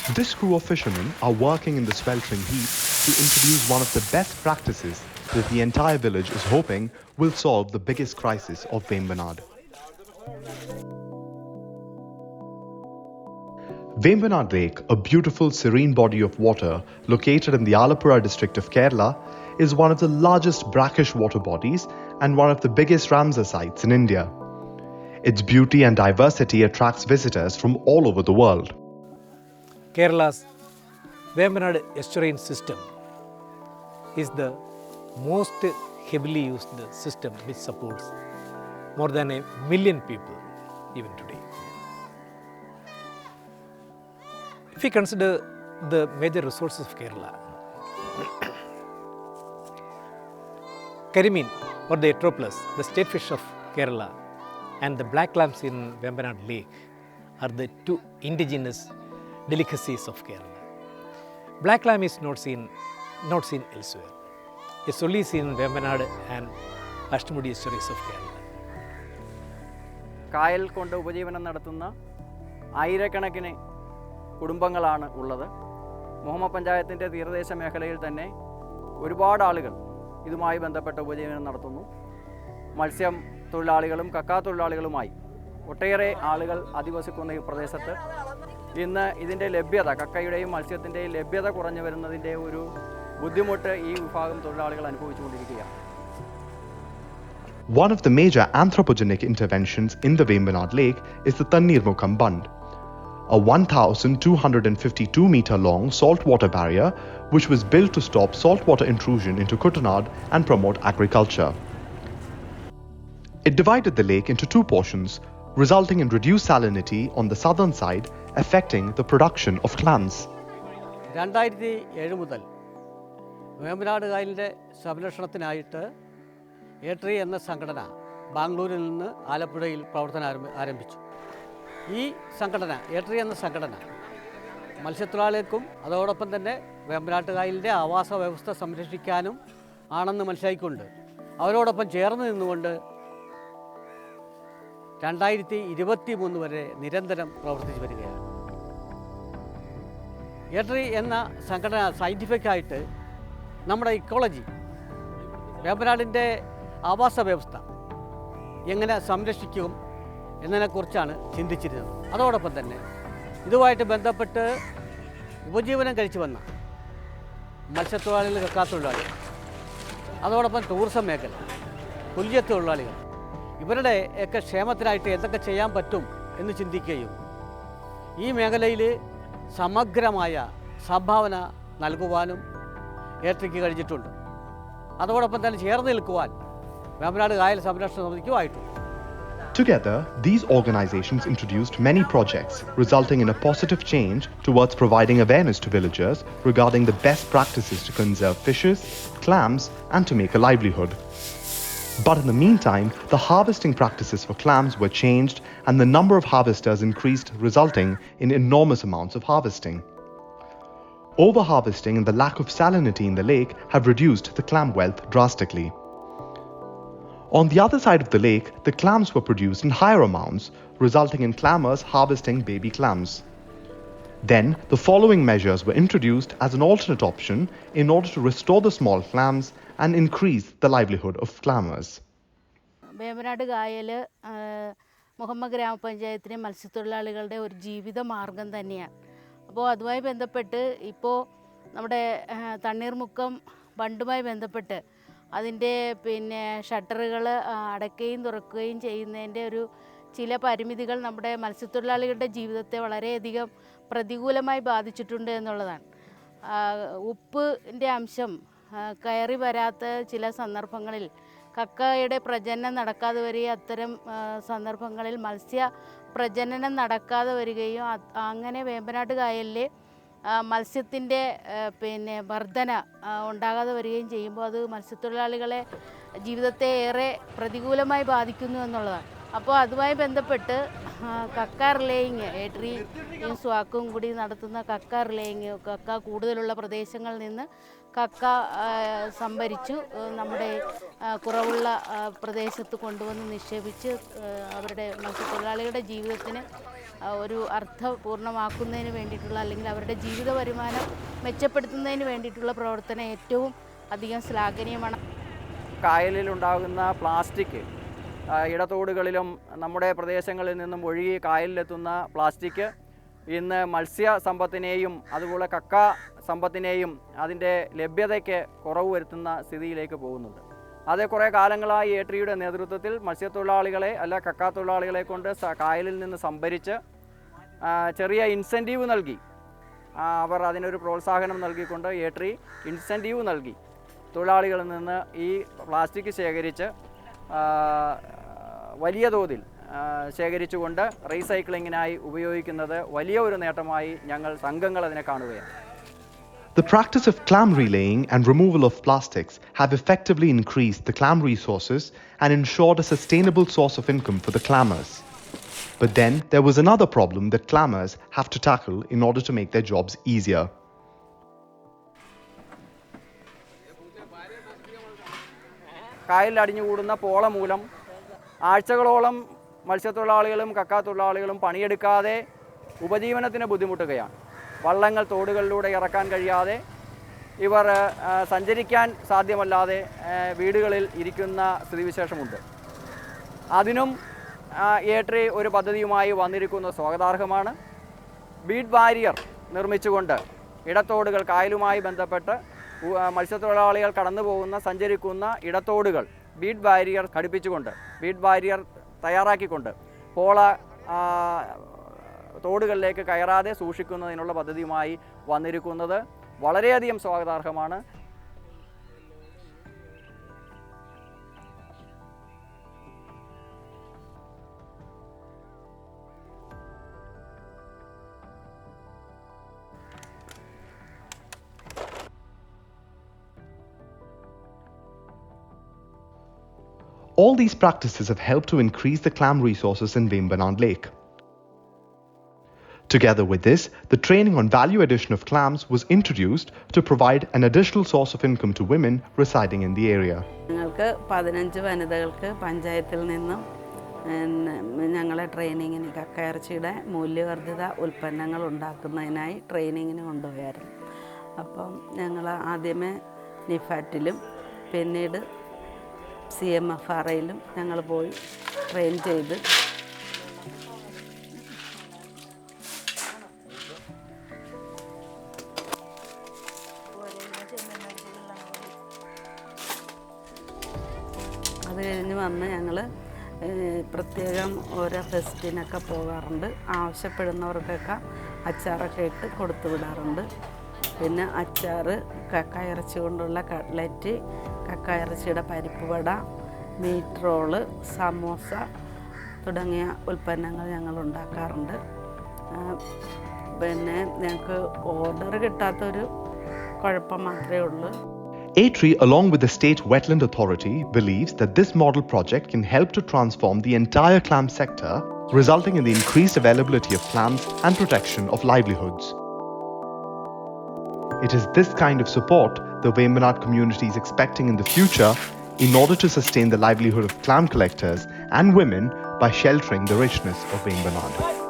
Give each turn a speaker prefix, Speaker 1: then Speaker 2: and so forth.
Speaker 1: This crew of fishermen are working in the sweltering heat to introduce one of the best practices that the entire village is hoping will solve the biggest crisis of Vembanad. Vembanad Lake, a beautiful serene body of water located in the Alappuzha district of Kerala, is one of the largest brackish water bodies and one of the biggest Ramsar sites in India. Its beauty and diversity attracts visitors from all over the world.
Speaker 2: Kerala's Vembanad estuarine system is the most heavily used system which supports more than 1 million people even today. If we consider the major resources of Kerala, Karimeen or the Atroplus, the state fish of Kerala, and the black clams in Vembanad Lake are the two indigenous delicacies of Kerala. Black clam is not seen elsewhere. It's only seen in Vembanad and Ashtamudi estuaries of Kerala.
Speaker 3: കായൽ കൊണ്ട് ഉപജീവനം നടത്തുന്ന ആയിരക്കണക്കിന് കുടുംബങ്ങളാണ് ഉള്ളത്. മുഹമ്മ പഞ്ചായത്തിൻ്റെ തീരദേശ മേഖലയിൽ തന്നെ ഒരുപാട് ആളുകൾ ഇതുമായി ബന്ധപ്പെട്ട ഉപജീവനം നടത്തുന്നു. മത്സ്യം തൊഴിലാളികളും കക്കാ തൊഴിലാളികളുമായി ഒട്ടേറെ ആളുകൾ അധിവസിക്കുന്ന ഈ പ്രദേശത്ത് ഇന്ന് ഇതിൻ്റെ ലഭ്യത, കക്കയുടെയും മത്സ്യത്തിൻ്റെയും ലഭ്യത കുറഞ്ഞു വരുന്നതിൻ്റെ ഒരു ബുദ്ധിമുട്ട് ഈ വിഭാഗം തൊഴിലാളികൾ അനുഭവിച്ചുകൊണ്ടിരിക്കുകയാണ്.
Speaker 1: One of the major anthropogenic interventions in the Vembanad Lake is the Tannirmukham Bund, a 1,252 meter long saltwater barrier which was built to stop saltwater intrusion into Kuttanad and promote agriculture. It divided the lake into two portions, resulting in reduced salinity on the southern side, affecting the production of clams.
Speaker 4: 2007 മുതൽ വേമ്പനാട് കായലിൻ്റെ സംരക്ഷണത്തിനായിട്ട് ഏട്രി എന്ന സംഘടന ബാംഗ്ലൂരിൽ നിന്ന് ആലപ്പുഴയിൽ പ്രവർത്തനം ആരംഭിച്ചു. ഈ സംഘടന, ഏട്രി എന്ന സംഘടന, മത്സ്യത്തൊഴിലാളികൾക്കും അതോടൊപ്പം തന്നെ വേമ്പനാട്ട് കായലിൻ്റെ ആവാസ വ്യവസ്ഥ സംരക്ഷിക്കാനും ആണെന്ന് മനസ്സിലാക്കിക്കൊണ്ട് അവരോടൊപ്പം ചേർന്ന് നിന്നുകൊണ്ട് 2023 വരെ നിരന്തരം പ്രവർത്തിച്ചു വരികയാണ്. ഏട്രി എന്ന സംഘടന സയൻറ്റിഫിക്കായിട്ട് നമ്മുടെ ഇക്കോളജി, വേമ്പനാടിൻ്റെ ആവാസ വ്യവസ്ഥ എങ്ങനെ സംരക്ഷിക്കും എന്നതിനെക്കുറിച്ചാണ് ചിന്തിച്ചിരുന്നത്. അതോടൊപ്പം തന്നെ ഇതുമായിട്ട് ബന്ധപ്പെട്ട് ഉപജീവനം കഴിച്ചു വന്ന മത്സ്യത്തൊഴിലാളികൾ, കക്കാത്തൊഴിലാളികൾ, അതോടൊപ്പം ടൂറിസം മേഖല, പുല്യ തൊഴിലാളികൾ, ഇവരുടെ ഒക്കെ ക്ഷേമത്തിനായിട്ട് എന്തൊക്കെ ചെയ്യാൻ പറ്റും എന്ന് ചിന്തിക്കുകയും ഈ മേഖലയിൽ സമഗ്രമായ സംഭാവന നൽകുവാനും ഏട്രിക്ക് കഴിഞ്ഞിട്ടുണ്ട്. അതോടൊപ്പം തന്നെ ചേർന്ന് നിൽക്കുവാൻ വേമ്പനാട് കായൽ സംരക്ഷണ സമിതിക്കും ആയിട്ടുണ്ട്.
Speaker 1: Together, these organizations introduced many projects, resulting in a positive change towards providing awareness to villagers regarding the best practices to conserve fishes, clams, and to make a livelihood. But in the meantime, the harvesting practices for clams were changed and the number of harvesters increased, resulting in enormous amounts of harvesting. Overharvesting and the lack of salinity in the lake have reduced the clam wealth drastically. On the other side of the lake, the clams were produced in higher amounts, resulting in clammers harvesting baby clams. Then, the following measures were introduced as an alternate option in order to restore the small clams and increase the livelihood of clammers.
Speaker 5: Vembanad കായൽ മുഹമ്മ ഗ്രാമപഞ്ചായത്തിലെ മത്സ്യത്തൊഴിലാളികളുടെ ഒരു ജീവിത മാർഗം തന്നെയാണ്. അപ്പോൾ അതുമായി ബന്ധപ്പെട്ട് ഇപ്പോൾ നമ്മുടെ തണ്ണീർമുക്കം ബണ്ടുമായി ബന്ധപ്പെട്ട് അതിൻ്റെ ഷട്ടറുകൾ അടയ്ക്കുകയും തുറക്കുകയും ചെയ്യുന്നതിൻ്റെ ഒരു ചില പരിമിതികൾ നമ്മുടെ മത്സ്യത്തൊഴിലാളികളുടെ ജീവിതത്തെ വളരെയധികം പ്രതികൂലമായി ബാധിച്ചിട്ടുണ്ട് എന്നുള്ളതാണ്. ഉപ്പിൻ്റെ അംശം കയറി വരാത്ത ചില സന്ദർഭങ്ങളിൽ കക്കയുടെ പ്രജനനം നടക്കാതെ വരികയും അത്തരം സന്ദർഭങ്ങളിൽ മത്സ്യ പ്രജനനം നടക്കാതെ വരികയും അങ്ങനെ വേമ്പനാട്ട് കായലിലെ മത്സ്യത്തിൻ്റെ വർധന ഉണ്ടാകാതെ വരികയും ചെയ്യുമ്പോൾ അത് മത്സ്യത്തൊഴിലാളികളെ ജീവിതത്തെ ഏറെ പ്രതികൂലമായി ബാധിക്കുന്നു എന്നുള്ളതാണ്. അപ്പോൾ അതുമായി ബന്ധപ്പെട്ട് കക്ക റിലേയിങ്, ഏട്രിയും സ്വാക്കും കൂടി നടത്തുന്ന കക്ക റിലേയിങ്, കക്ക കൂടുതലുള്ള പ്രദേശങ്ങളിൽ നിന്ന് കക്ക സംഭരിച്ചു നമ്മുടെ കുറവുള്ള പ്രദേശത്ത് കൊണ്ടുവന്ന് നിക്ഷേപിച്ച് അവരുടെ മത്സ്യത്തൊഴിലാളികളുടെ ജീവിതത്തിന് ഒരു അർത്ഥപൂർണ്ണമാക്കുന്നതിന് വേണ്ടിയിട്ടുള്ള അല്ലെങ്കിൽ അവരുടെ ജീവിത വരുമാനം മെച്ചപ്പെടുത്തുന്നതിന് വേണ്ടിയിട്ടുള്ള പ്രവർത്തനം ഏറ്റവും അധികം ശ്ലാഘനീയമാണ്.
Speaker 3: കായലിലുണ്ടാകുന്ന പ്ലാസ്റ്റിക് ഇടത്തോടുകളിലും നമ്മുടെ പ്രദേശങ്ങളിൽ നിന്നും ഒഴുകി കായലിലെത്തുന്ന പ്ലാസ്റ്റിക് ഇന്ന് മത്സ്യ സമ്പത്തിനെയും അതുപോലെ കക്ക സമ്പത്തിനെയും അതിൻ്റെ ലഭ്യതയ്ക്ക് കുറവ് വരുത്തുന്ന സ്ഥിതിയിലേക്ക് പോകുന്നുണ്ട്. അത് കുറേ കാലങ്ങളായി ഏട്രിയുടെ നേതൃത്വത്തിൽ മത്സ്യത്തൊഴിലാളികളെ അല്ല കക്ക തൊഴിലാളികളെ കൊണ്ട് കായലിൽ നിന്ന് സംഭരിച്ച് ചെറിയ ഇൻസെൻറ്റീവ് നൽകി അവർ അതിനൊരു പ്രോത്സാഹനം നൽകിക്കൊണ്ട് ഏട്രി ഇൻസെൻറ്റീവ് നൽകി തൊഴിലാളികളിൽ നിന്ന് ഈ പ്ലാസ്റ്റിക് ശേഖരിച്ച് വലിയ തോതിൽ ശേഖരിച്ചുകൊണ്ട് റീസൈക്ലിങ്ങിനായി ഉപയോഗിക്കുന്നത് വലിയ ഒരു നേട്ടമായി ഞങ്ങൾ സംഘങ്ങൾ അതിനെ കാണുകയാണ്.
Speaker 1: The practice of clam relaying and removal of plastics have effectively increased the clam resources and ensured a sustainable source of income for the clammers. But then there was another problem that clammers have to tackle in order to make their jobs easier.
Speaker 3: കായലിൽ അടിഞ്ഞുകൂടുന്ന പോള മൂലം ആഴ്ചകളോളം മത്സ്യത്തൊഴിലാളികളും കക്ക തൊഴിലാളികളും പണിയെടുക്കാതെ ഉപജീവനത്തിന് ബുദ്ധിമുട്ടുകയാണ്. വള്ളങ്ങൾ തോടുകളിലൂടെ ഇറക്കാൻ കഴിയാതെ ഇവർ സഞ്ചരിക്കാൻ സാധ്യമല്ലാതെ വീടുകളിൽ ഇരിക്കുന്ന സ്ഥിതിവിശേഷമുണ്ട്. അതിനും ഏട്രി ഒരു പദ്ധതിയുമായി വന്നിരിക്കുന്നത് സ്വാഗതാർഹമാണ്. ബീഡ് ബാരിയർ നിർമ്മിച്ചുകൊണ്ട് ഇടത്തോടുകൾ കായലുമായി ബന്ധപ്പെട്ട് മത്സ്യത്തൊഴിലാളികൾ കടന്നു പോകുന്ന സഞ്ചരിക്കുന്ന ഇടത്തോടുകൾ ബീഡ് ബാരിയർ ഘടിപ്പിച്ചുകൊണ്ട് ബീഡ് ബാരിയർ തയ്യാറാക്കിക്കൊണ്ട് പോള തോടുകളിലേക്ക് കയറാതെ സൂക്ഷിക്കുന്നതിനുള്ള പദ്ധതിയുമായി വന്നിരിക്കുന്നത് വളരെയധികം സ്വാഗതാർഹമാണ്.
Speaker 1: All these practices have helped to increase the clam resources in Vembanad Lake. Together with this, the training on value addition of clams was introduced to provide an additional source of income to women residing in the area.
Speaker 6: ഞങ്ങൾക്ക് 15 വനിതകൾക്ക് പഞ്ചായത്തിൽ നിന്നും ഞങ്ങളെ ട്രെയിനിങ്ങിന് കക്കയിറച്ചിയുടെ മൂല്യവർദ്ധിത ഉൽപ്പന്നങ്ങൾ ഉണ്ടാക്കുന്നതിനായി ട്രെയിനിങ്ങിന് കൊണ്ടുപോയായിരുന്നു. അപ്പം ഞങ്ങൾ ആദ്യമേ നിഫാറ്റിലും പിന്നീട് CMFRയിലും ഞങ്ങൾ പോയി ട്രെയിൻ ചെയ്ത് അത് കഴിഞ്ഞ് വന്ന് ഞങ്ങൾ പ്രത്യേകം ഓരോ ഫെസ്റ്റിനൊക്കെ പോകാറുണ്ട്. ആവശ്യപ്പെടുന്നവർക്കൊക്കെ അച്ചാറൊക്കെ ഇട്ട് കൊടുത്തു വിടാറുണ്ട്. പിന്നെ അച്ചാറ്, കക്കയിറച്ചി കൊണ്ടുള്ള കട്ട്ലറ്റ്, കക്കയിറച്ചിയുടെ പരിപ്പ് വട, മീറ്റ് റോള്, സമോസ തുടങ്ങിയ ഉൽപ്പന്നങ്ങൾ ഞങ്ങൾ ഉണ്ടാക്കാറുണ്ട്. പിന്നെ ഞങ്ങൾക്ക് ഓർഡർ കിട്ടാത്തൊരു കുഴപ്പം മാത്രമേ ഉള്ളൂ.
Speaker 1: ATRI, along with the State Wetland Authority, believes that this model project can help to transform the entire clam sector, resulting in the increased availability of clams and protection of livelihoods. It is this kind of support the Vembanad community is expecting in the future in order to sustain the livelihood of clam collectors and women by sheltering the richness of Vembanad.